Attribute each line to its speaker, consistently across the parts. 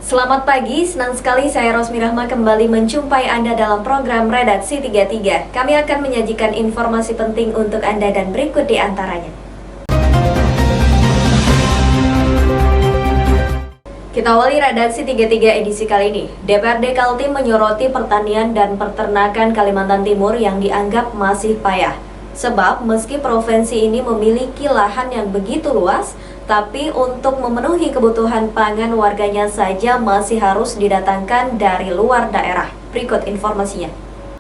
Speaker 1: Selamat pagi, senang sekali saya Rosmi Rahma kembali menjumpai Anda dalam program Redaksi 33. Kami akan menyajikan informasi penting untuk Anda dan berikut di antaranya. Kita awali Redaksi 33 edisi kali ini. DPRD Kaltim menyoroti pertanian dan peternakan Kalimantan Timur yang dianggap masih payah. Sebab meski provinsi ini memiliki lahan yang begitu luas, tapi untuk memenuhi kebutuhan pangan warganya saja masih harus didatangkan dari luar daerah. Berikut informasinya.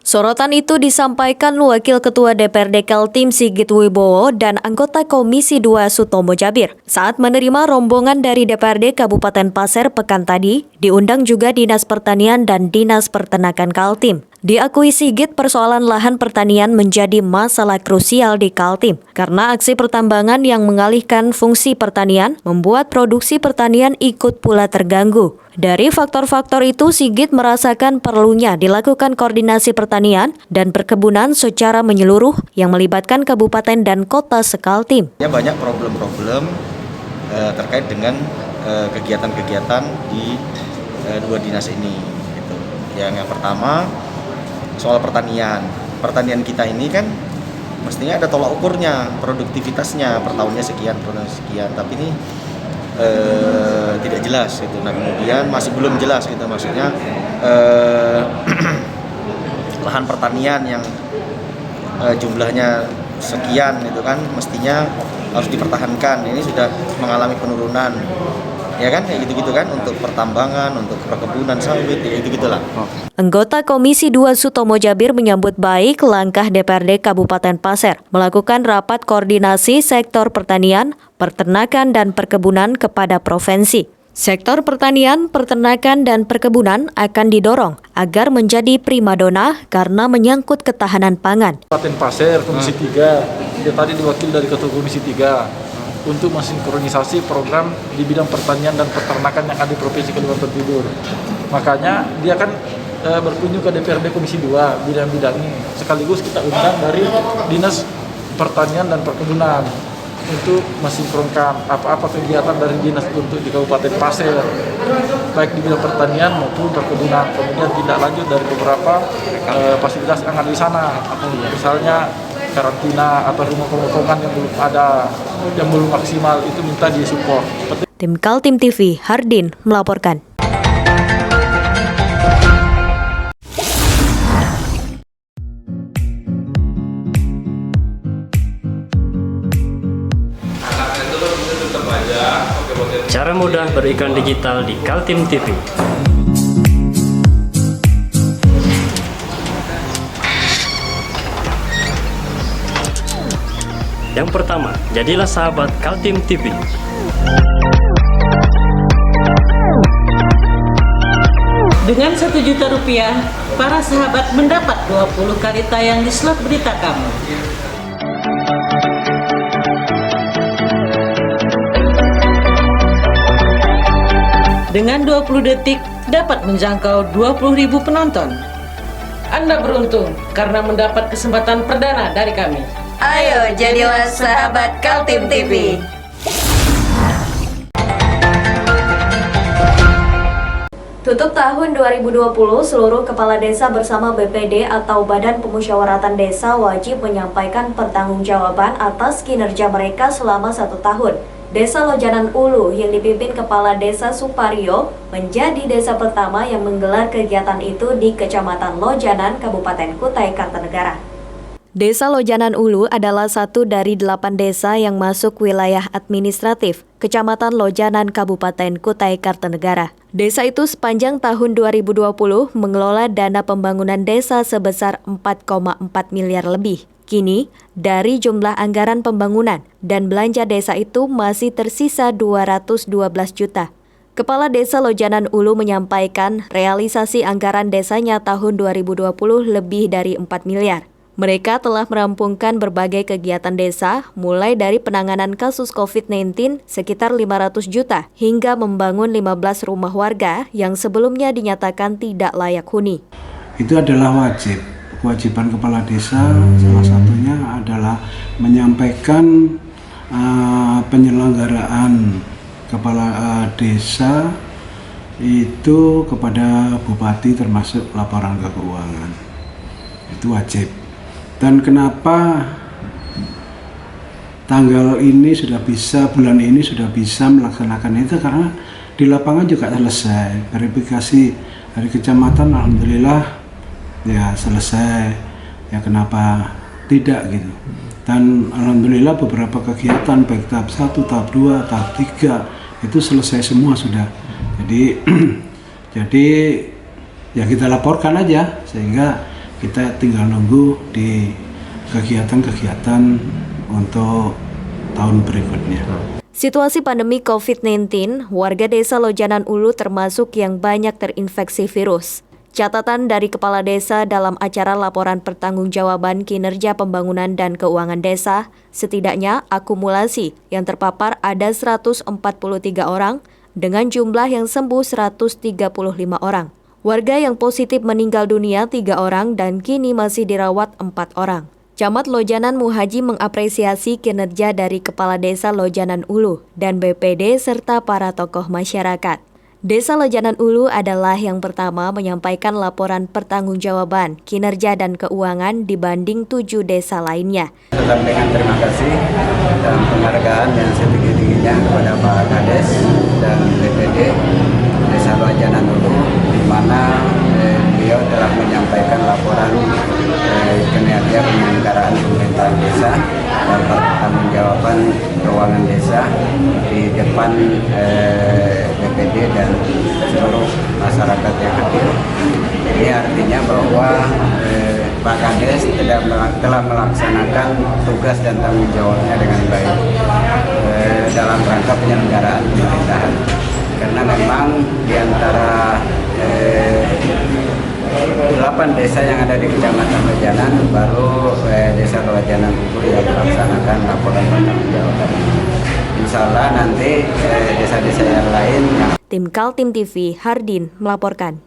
Speaker 1: Sorotan itu disampaikan Wakil Ketua DPRD Kaltim Sigit Wibowo dan anggota Komisi 2 Sutomo Jabir saat menerima rombongan dari DPRD Kabupaten Pasir pekan tadi, diundang juga Dinas Pertanian dan Dinas Peternakan Kaltim. Diakui Sigit, persoalan lahan pertanian menjadi masalah krusial di Kaltim karena aksi pertambangan yang mengalihkan fungsi pertanian membuat produksi pertanian ikut pula terganggu. Dari faktor-faktor itu, Sigit merasakan perlunya dilakukan koordinasi pertanian dan perkebunan secara menyeluruh yang melibatkan kabupaten dan kota sekaltim.
Speaker 2: Banyak problem-problem terkait dengan kegiatan-kegiatan di dua dinas ini. Gitu. Yang pertama, soal pertanian. Pertanian kita ini kan mestinya ada tolak ukurnya, produktivitasnya per tahunnya sekian, tapi ini tidak jelas gitu. Nah, kemudian masih belum jelas gitu, maksudnya lahan pertanian yang jumlahnya sekian itu kan mestinya harus dipertahankan. Ini sudah mengalami penurunan. Ya kan, kayak gitu-gitu kan, untuk pertambangan, untuk perkebunan sawit, ya gitu-gitulah.
Speaker 1: Anggota Komisi 2 Sutomo Jabir menyambut baik langkah DPRD Kabupaten Pasir melakukan rapat koordinasi sektor pertanian, peternakan, dan perkebunan kepada provinsi. Sektor pertanian, peternakan, dan perkebunan akan didorong agar menjadi primadona karena menyangkut ketahanan pangan.
Speaker 3: Kabupaten Pasir, Komisi 3, dia tadi diwakil dari Ketua Komisi 3, untuk mensinkronisasi program di bidang pertanian dan peternakan yang ada di Provinsi Kalimantan Timur. Makanya dia kan berkunjung ke DPRD Komisi 2 bidang-bidang ini. Sekaligus kita undang dari Dinas Pertanian dan Perkebunan untuk mensinkronkan apa-apa kegiatan dari dinas untuk di Kabupaten Pasir, baik di bidang pertanian maupun perkebunan. Kemudian tindak lanjut dari beberapa fasilitas yang ada di sana, misalnya karantina atau rumah pemotongan yang belum ada, yang belum maksimal, itu minta disupport.
Speaker 1: Tim Kaltim TV, Hardin melaporkan.
Speaker 4: Cara mudah beriklan digital di Kaltim TV. Yang pertama, jadilah sahabat Kaltim TV.
Speaker 5: Dengan Rp1.000.000, para sahabat mendapat 20 kali tayang di slot berita kamu. Dengan 20 detik, dapat menjangkau 20.000 penonton. Anda beruntung karena mendapat kesempatan perdana dari kami.
Speaker 1: Ayo jadilah sahabat Kaltim TV. Tutup tahun 2020, seluruh kepala desa bersama BPD atau Badan Pemusyawaratan Desa wajib menyampaikan pertanggungjawaban atas kinerja mereka selama 1 tahun. Desa Lojanan Ulu yang dipimpin Kepala Desa Suparyo menjadi desa pertama yang menggelar kegiatan itu di Kecamatan Lojanan, Kabupaten Kutai Kartanegara. Desa Lojanan Ulu adalah satu dari 8 desa yang masuk wilayah administratif Kecamatan Lojanan, Kabupaten Kutai Kartanegara. Desa itu sepanjang tahun 2020 mengelola dana pembangunan desa sebesar 4,4 miliar lebih. Kini, dari jumlah anggaran pembangunan dan belanja desa itu masih tersisa 212 juta. Kepala Desa Lojanan Ulu menyampaikan realisasi anggaran desanya tahun 2020 lebih dari 4 miliar. Mereka telah merampungkan berbagai kegiatan desa, mulai dari penanganan kasus COVID-19 sekitar 500 juta, hingga membangun 15 rumah warga yang sebelumnya dinyatakan tidak layak huni.
Speaker 6: Itu adalah kewajiban kepala desa, salah satunya adalah menyampaikan penyelenggaraan kepala desa itu kepada bupati termasuk laporan ke keuangan. Itu wajib. Dan kenapa tanggal ini sudah bisa, bulan ini sudah bisa melaksanakan itu, karena di lapangan juga selesai verifikasi dari kecamatan, alhamdulillah ya selesai. Ya kenapa tidak gitu. Dan alhamdulillah beberapa kegiatan baik tahap 1, tahap 2, tahap 3 itu selesai semua sudah. Jadi jadi ya kita laporkan aja, sehingga kita tinggal nunggu di kegiatan-kegiatan untuk tahun berikutnya.
Speaker 1: Situasi pandemi COVID-19, warga desa Lojanan Ulu termasuk yang banyak terinfeksi virus. Catatan dari Kepala Desa dalam acara laporan pertanggungjawaban kinerja pembangunan dan keuangan desa, setidaknya akumulasi yang terpapar ada 143 orang dengan jumlah yang sembuh 135 orang. Warga yang positif meninggal dunia 3 orang dan kini masih dirawat 4 orang. Camat Lojanan Muhaji mengapresiasi kinerja dari Kepala Desa Lojanan Ulu dan BPD serta para tokoh masyarakat. Desa Lojanan Ulu adalah yang pertama menyampaikan laporan pertanggungjawaban kinerja dan keuangan dibanding 7 desa lainnya.
Speaker 7: Tetap dengan terima kasih dan penghargaan yang setinggi-tingginya kepada Pak Kades dan BPD Desa Lojanan Ulu, di mana beliau telah menyampaikan laporan kinerja penyelenggaraan pemerintahan desa dan pertanggungjawaban keuangan desa di depan BPD dan seluruh masyarakat yang hadir. Ini artinya bahwa Pak Kades telah melaksanakan tugas dan tanggung jawabnya dengan baik dalam rangka penyelenggaraan pemerintahan. Karena memang di antara 8 desa yang ada di Kecamatan Lojanan, baru Desa Lojanan Ulu yang melaksanakan laporan pertanggungjawaban. Insya Allah nanti desa-desa yang lain yang...
Speaker 1: Tim Kaltim TV, Hardin melaporkan.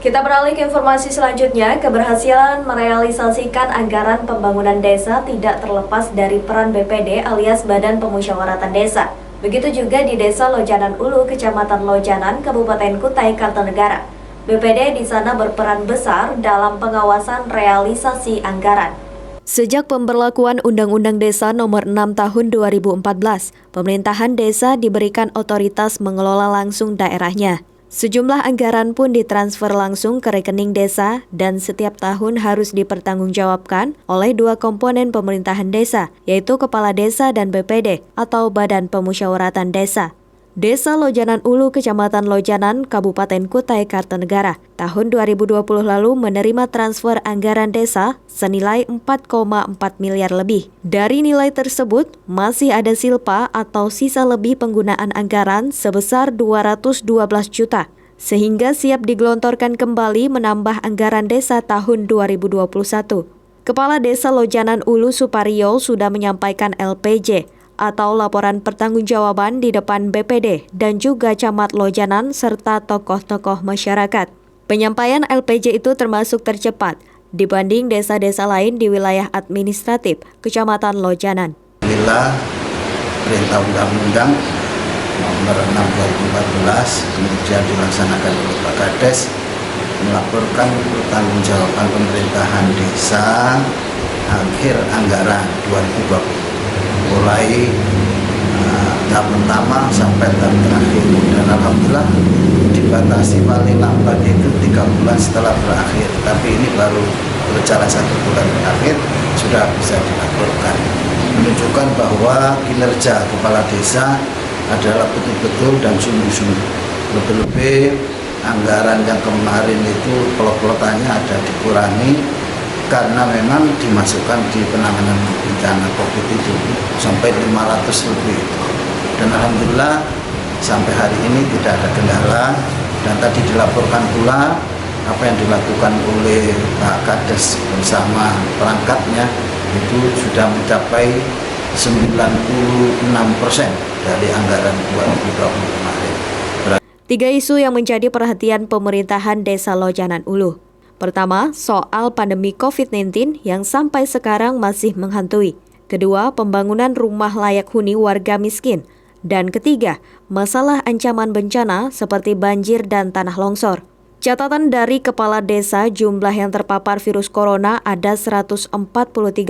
Speaker 1: Kita beralih ke informasi selanjutnya. Keberhasilan merealisasikan anggaran pembangunan desa tidak terlepas dari peran BPD alias Badan Pemusyawaratan Desa. Begitu juga di Desa Lojanan Ulu, Kecamatan Lojanan, Kabupaten Kutai Kartanegara. BPD di sana berperan besar dalam pengawasan realisasi anggaran. Sejak pemberlakuan Undang-Undang Desa Nomor 6 Tahun 2014, pemerintahan desa diberikan otoritas mengelola langsung daerahnya. Sejumlah anggaran pun ditransfer langsung ke rekening desa dan setiap tahun harus dipertanggungjawabkan oleh 2 komponen pemerintahan desa, yaitu Kepala Desa dan BPD atau Badan Pemusyawaratan Desa. Desa Lojanan Ulu, Kecamatan Lojanan, Kabupaten Kutai Kartanegara, tahun 2020 lalu menerima transfer anggaran desa senilai 4,4 miliar lebih. Dari nilai tersebut, masih ada silpa atau sisa lebih penggunaan anggaran sebesar 212 juta, sehingga siap digelontorkan kembali menambah anggaran desa tahun 2021. Kepala Desa Lojanan Ulu Suparyo sudah menyampaikan LPJ, atau laporan pertanggungjawaban di depan BPD dan juga Camat Lojanan serta tokoh-tokoh masyarakat. Penyampaian LPJ itu termasuk tercepat dibanding desa-desa lain di wilayah administratif Kecamatan Lojanan.
Speaker 8: Bila perintah undang-undang nomor 6 2014 kemudian dilaksanakan oleh Pak Kades melaporkan pertanggungjawaban pemerintahan desa akhir anggaran 2020. Mulai tahap pertama sampai tahap terakhir, dan alhamdulillah dibatasi paling lambat itu 3 bulan setelah berakhir, tapi ini baru berjalan 1 bulan berakhir sudah bisa dilaporkan, menunjukkan bahwa kinerja kepala desa adalah betul-betul dan sungguh-sungguh. Lebih-lebih anggaran yang kemarin itu pelot-pelotannya ada dikurangi karena memang dimasukkan di penanganan bencana COVID itu sampai 500 lebih. Dan alhamdulillah sampai hari ini tidak ada kendala, dan tadi dilaporkan pula apa yang dilakukan oleh Pak Kades bersama perangkatnya itu sudah mencapai 96% dari anggaran 2020 kemarin.
Speaker 1: 3 isu yang menjadi perhatian pemerintahan Desa Lojanan Ulu. Pertama, soal pandemi COVID-19 yang sampai sekarang masih menghantui. Kedua, pembangunan rumah layak huni warga miskin. Dan ketiga, masalah ancaman bencana seperti banjir dan tanah longsor. Catatan dari Kepala Desa, jumlah yang terpapar virus corona ada 143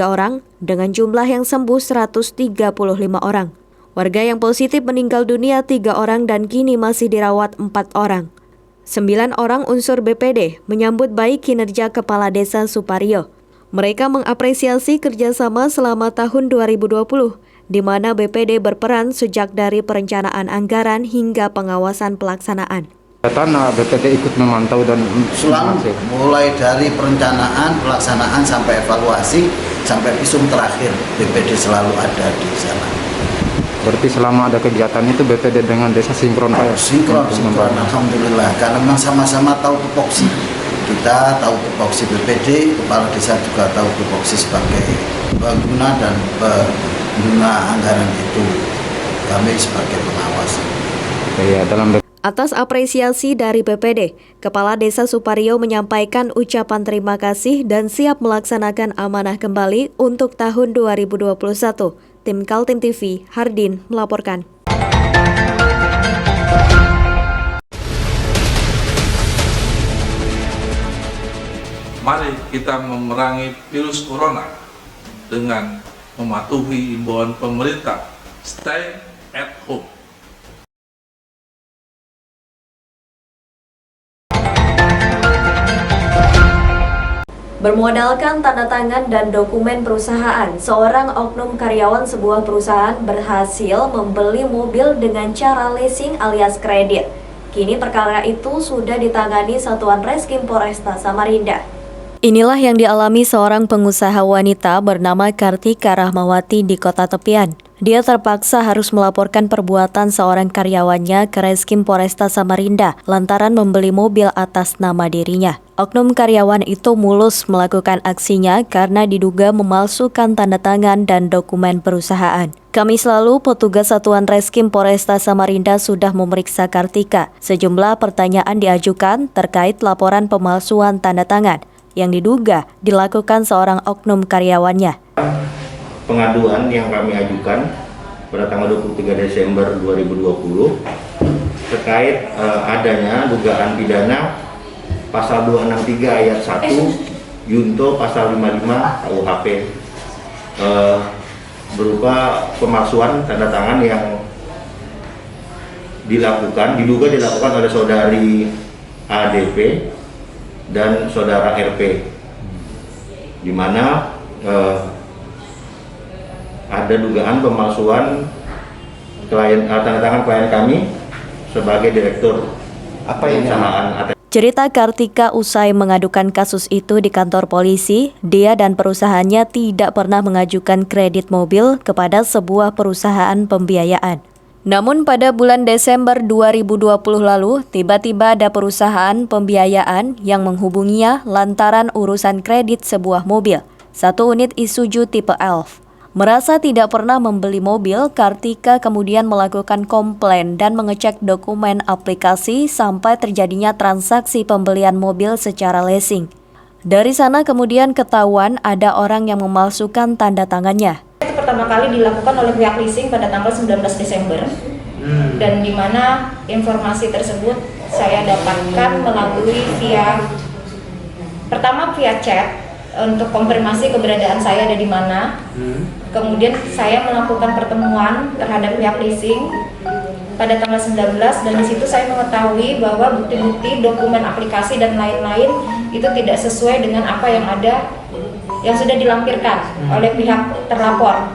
Speaker 1: orang dengan jumlah yang sembuh 135 orang. Warga yang positif meninggal dunia 3 orang dan kini masih dirawat 4 orang. 9 orang unsur BPD menyambut baik kinerja Kepala Desa Suparyo. Mereka mengapresiasi kerjasama selama tahun 2020, di mana BPD berperan sejak dari perencanaan anggaran hingga pengawasan pelaksanaan.
Speaker 9: Tanah BPD ikut memantau dan
Speaker 8: selalu mulai dari perencanaan, pelaksanaan sampai evaluasi sampai visum terakhir BPD selalu ada di sana.
Speaker 9: Berarti selama ada kegiatan itu BPD dengan desa sinkron Pak?
Speaker 8: Sinkron, alhamdulillah. Karena memang sama-sama tahu tupoksi. Kita tahu tupoksi BPD, kepala desa juga tahu tupoksi sebagai pengguna dan pengguna anggaran itu. Kami sebagai pengawas.
Speaker 9: Ya,
Speaker 1: Atas apresiasi dari BPD, Kepala Desa Suparyo menyampaikan ucapan terima kasih dan siap melaksanakan amanah kembali untuk tahun 2021. Tim Kaltim TV, Hardin melaporkan.
Speaker 10: Mari kita memerangi virus corona dengan mematuhi imbauan pemerintah. Stay at home.
Speaker 1: Bermodalkan tanda tangan dan dokumen perusahaan, seorang oknum karyawan sebuah perusahaan berhasil membeli mobil dengan cara leasing alias kredit. Kini perkara itu sudah ditangani Satuan Reskrim Polresta Samarinda. Inilah yang dialami seorang pengusaha wanita bernama Kartika Rahmawati di Kota Tepian. Dia terpaksa harus melaporkan perbuatan seorang karyawannya ke Reskrim Polresta Samarinda lantaran membeli mobil atas nama dirinya. Oknum karyawan itu mulus melakukan aksinya karena diduga memalsukan tanda tangan dan dokumen perusahaan. Kamis lalu, petugas Satuan Reskrim Polresta Samarinda sudah memeriksa Kartika. Sejumlah pertanyaan diajukan terkait laporan pemalsuan tanda tangan yang diduga dilakukan seorang oknum karyawannya.
Speaker 2: Pengaduan yang kami ajukan pada tanggal 23 Desember 2020 terkait adanya dugaan pidana pasal 263 ayat 1 Yunto pasal 55 KUHP berupa pemalsuan tanda tangan yang diduga dilakukan oleh saudari ADP dan saudara RP, di mana ada dugaan pemalsuan tanda tangan klien kami sebagai direktur perusahaan.
Speaker 1: Cerita Kartika usai mengadukan kasus itu di kantor polisi, dia dan perusahaannya tidak pernah mengajukan kredit mobil kepada sebuah perusahaan pembiayaan. Namun pada bulan Desember 2020 lalu, tiba-tiba ada perusahaan pembiayaan yang menghubunginya lantaran urusan kredit sebuah mobil, 1 unit Isuzu tipe Elf. Merasa tidak pernah membeli mobil, Kartika kemudian melakukan komplain dan mengecek dokumen aplikasi sampai terjadinya transaksi pembelian mobil secara leasing. Dari sana kemudian ketahuan ada orang yang memalsukan tanda tangannya.
Speaker 11: Itu pertama kali dilakukan oleh pihak leasing pada tanggal 19 Desember. Dan di mana informasi tersebut saya dapatkan melalui via chat untuk konfirmasi keberadaan saya ada di mana. Kemudian saya melakukan pertemuan terhadap pihak leasing pada tanggal 19 dan di situ saya mengetahui bahwa bukti-bukti, dokumen aplikasi dan lain-lain itu tidak sesuai dengan apa yang ada yang sudah dilampirkan oleh pihak terlapor.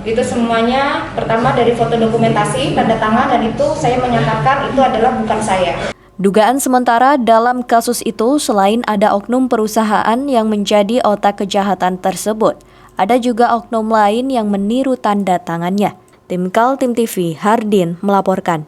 Speaker 11: Itu semuanya pertama dari foto dokumentasi, tanda tangan, dan itu saya menyatakan itu adalah bukan saya.
Speaker 1: Dugaan sementara dalam kasus itu selain ada oknum perusahaan yang menjadi otak kejahatan tersebut, ada juga oknum lain yang meniru tanda tangannya. Tim Kaltim TV, Hardin melaporkan.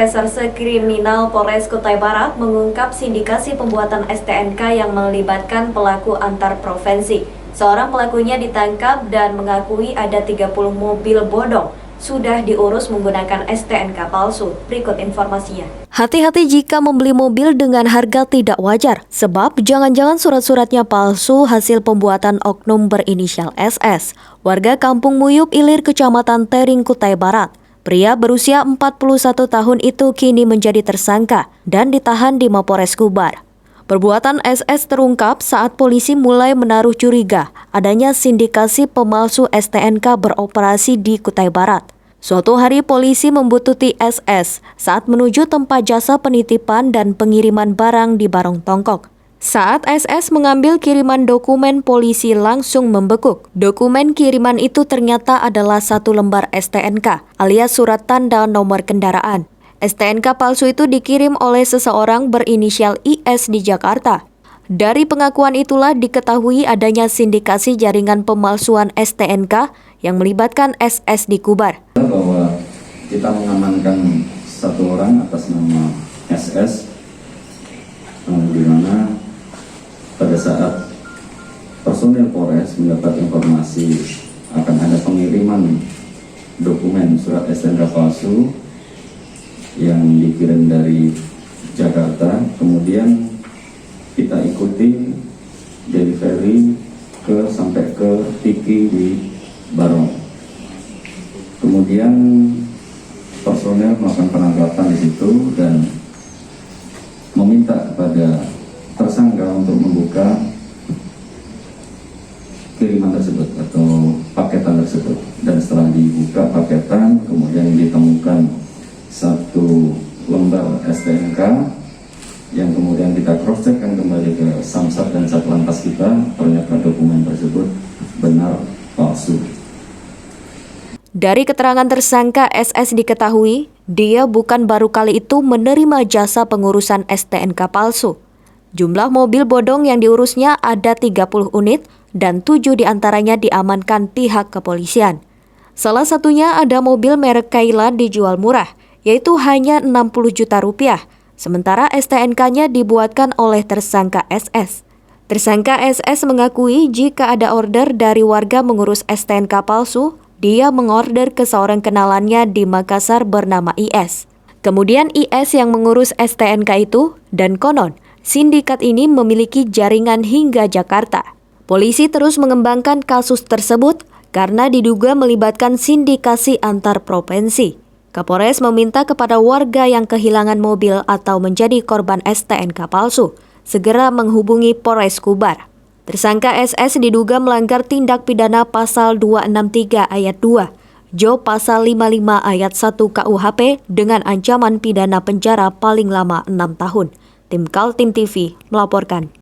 Speaker 1: Reserse Kriminal Polres Kutai Barat mengungkap sindikasi pembuatan STNK yang melibatkan pelaku antar provinsi. Seorang pelakunya ditangkap dan mengakui ada 30 mobil bodong sudah diurus menggunakan STNK palsu. Berikut informasinya. Hati-hati jika membeli mobil dengan harga tidak wajar, sebab jangan-jangan surat-suratnya palsu hasil pembuatan oknum berinisial SS, warga Kampung Muyup Ilir, Kecamatan Tering, Kutai Barat. Pria berusia 41 tahun itu kini menjadi tersangka dan ditahan di Mapores Kubar. Perbuatan SS terungkap saat polisi mulai menaruh curiga adanya sindikasi pemalsu STNK beroperasi di Kutai Barat. Suatu hari polisi membuntuti SS saat menuju tempat jasa penitipan dan pengiriman barang di Barong Tongkok. Saat SS mengambil kiriman dokumen, polisi langsung membekuk. Dokumen kiriman itu ternyata adalah 1 lembar STNK alias surat tanda nomor kendaraan. STNK palsu itu dikirim oleh seseorang berinisial IS di Jakarta. Dari pengakuan itulah diketahui adanya sindikasi jaringan pemalsuan STNK yang melibatkan SS di Kubar.
Speaker 12: Bahwa kita mengamankan 1 orang atas nama SS, di mana pada saat personil Polres mendapat informasi akan ada pengiriman dokumen surat STNK palsu yang dikirim dari Jakarta, kemudian kita ikuti delivery sampai ke Tiki di Barong. Kemudian personel melakukan penangkapan di situ dan meminta kepada tersangka untuk membuka kiriman tersebut atau paketan tersebut. Dan setelah dibuka paketan, kemudian ditemukan 1 lembar STNK yang kemudian kita cross-checkkan kembali ke Samsat dan Satlantas kita, ternyata dokumen tersebut benar palsu.
Speaker 1: Dari keterangan tersangka SS diketahui, dia bukan baru kali itu menerima jasa pengurusan STNK palsu. Jumlah mobil bodong yang diurusnya ada 30 unit dan 7 diantaranya diamankan pihak kepolisian. Salah satunya ada mobil merek Kaila dijual murah, yaitu hanya 60 juta rupiah, sementara STNK-nya dibuatkan oleh tersangka SS. Tersangka SS mengakui jika ada order dari warga mengurus STNK palsu, dia mengorder ke seorang kenalannya di Makassar bernama IS. Kemudian IS yang mengurus STNK itu, dan konon, sindikat ini memiliki jaringan hingga Jakarta. Polisi terus mengembangkan kasus tersebut karena diduga melibatkan sindikasi antar provinsi. Kapolres meminta kepada warga yang kehilangan mobil atau menjadi korban STNK palsu segera menghubungi Polres Kubar. Tersangka SS diduga melanggar tindak pidana pasal 263 ayat 2, Jo pasal 55 ayat 1 KUHP dengan ancaman pidana penjara paling lama 6 tahun. Tim Kaltim TV melaporkan.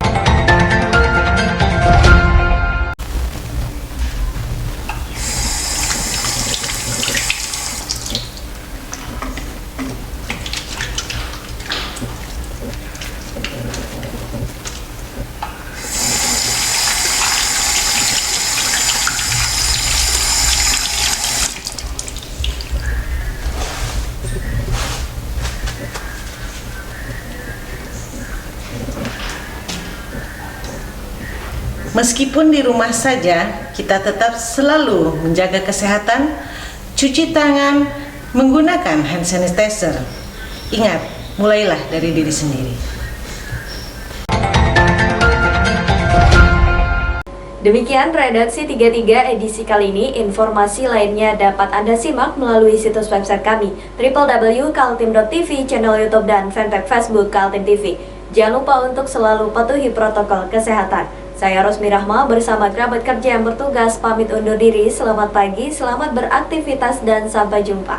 Speaker 5: Meskipun di rumah saja, kita tetap selalu menjaga kesehatan, cuci tangan, menggunakan hand sanitizer. Ingat, mulailah dari diri sendiri.
Speaker 1: Demikian redaksi 33 edisi kali ini. Informasi lainnya dapat Anda simak melalui situs website kami www.kaltim.tv, channel YouTube dan fanpage Facebook Kaltim TV. Jangan lupa untuk selalu patuhi protokol kesehatan. Saya Rosmi Rahma bersama kerabat kerja yang bertugas pamit undur diri. Selamat pagi, selamat beraktivitas dan sampai jumpa.